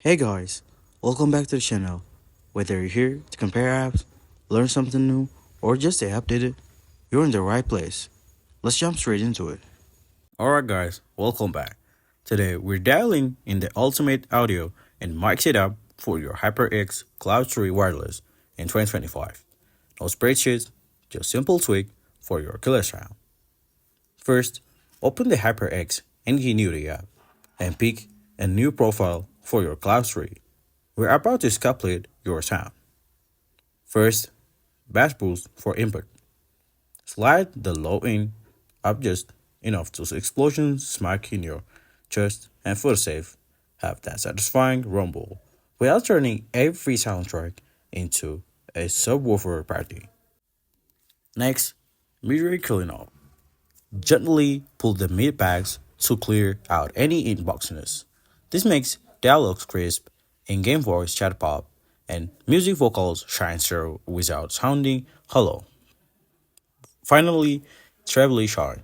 Hey guys, welcome back to the channel. Whether you're here to compare apps, learn something new, or just stay updated, you're in the right place. Let's jump straight into it. Alright guys, welcome back. Today we're dialing in the ultimate audio and mic setup for your HyperX Cloud 3 wireless in 2025. No spreadsheets, just simple tweak for your killer sound. First, open the HyperX Ngenuity app and pick a new profile for your Cloud 3. We're about to scalpulate your sound. First, bass boost for input. Slide the low in up just enough to explosions smack in your chest and feel safe. Have that satisfying rumble without turning every soundtrack into a subwoofer party. Next, mirror cleanup. Gently pull the mid bags to clear out any inboxiness. This makes dialogues crisp, in-game voice chat pop, and music vocals shine through without sounding hollow. Finally, trebly shine.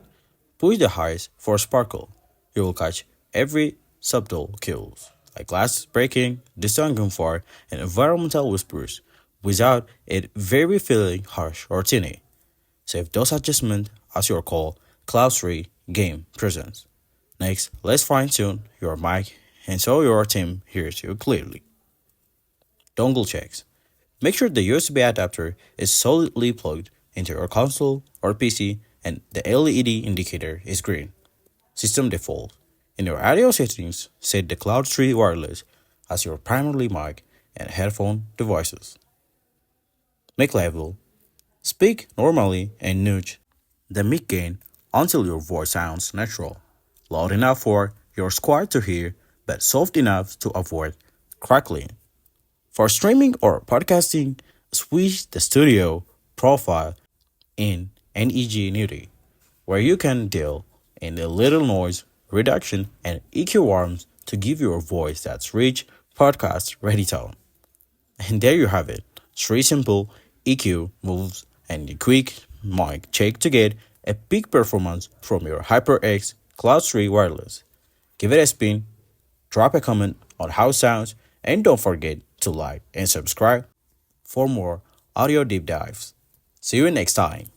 Push the highs for sparkle. You will catch every subtle kills, like glass breaking, distant gunfire, and environmental whispers, without it very feeling harsh or tinny. Save those adjustments as your call Cloud 3 game presence. Next, let's fine tune your mic and so your team hears you clearly. Dongle checks. Make sure the USB adapter is solidly plugged into your console or PC and the LED indicator is green. System default. In your audio settings, set the Cloud 3 wireless as your primary mic and headphone devices. Mic level. Speak normally and nudge the mic gain until your voice sounds natural. Loud enough for your squad to hear, but soft enough to avoid crackling. For streaming or podcasting, switch the studio profile in Ngenuity, where you can deal in a little noise reduction and EQ arms to give your voice that rich podcast ready tone. And there you have it. 3 simple EQ moves and a quick mic check to get a peak performance from your HyperX Cloud 3 wireless. Give it a spin, drop a comment on how it sounds, and don't forget to like and subscribe for more audio deep dives. See you next time.